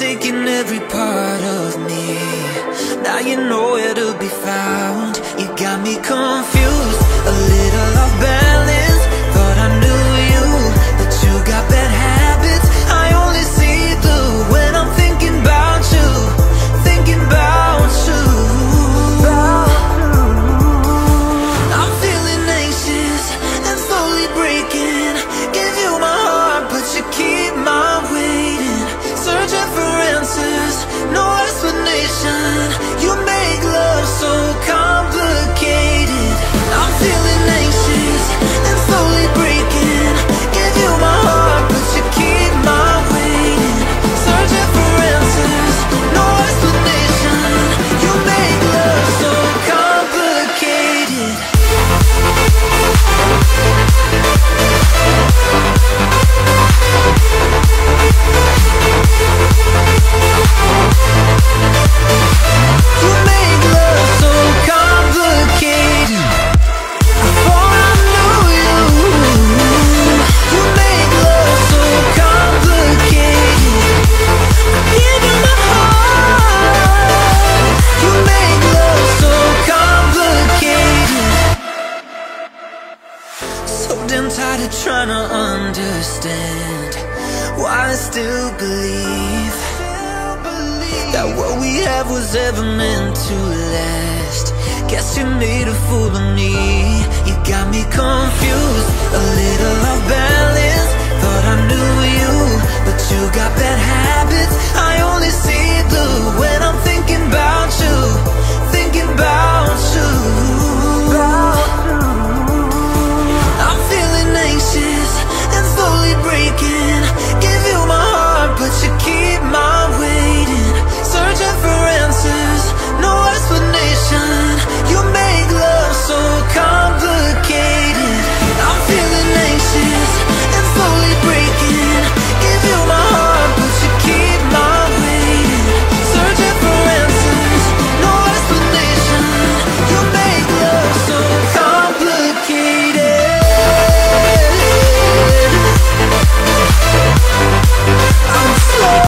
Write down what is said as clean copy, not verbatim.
taking every part of me. Now you know where to be found. You got me confused, a little off balance. Thought I knew you, but you got bad habits. I only see blue when I'm thinking about you, thinking about you. I'm feeling anxious and slowly breaking. Give you my heart, but you keep my waiting. Searching for answers, no explanation. You make love so complicated. I'm feeling anxious and slowly breaking. Give you my heart, but you keep my waiting. Searching for answers, no explanation. You make love so complicated. You make love so complicated. Before I knew you, you make love so complicated. I give you my heart. You make love so complicated. So damn tired of trying to understand why I still believe that what we have was ever meant to last. Guess you made a fool of me. You got me confused, a little off balance. Thought I knew you, but you got bad habits.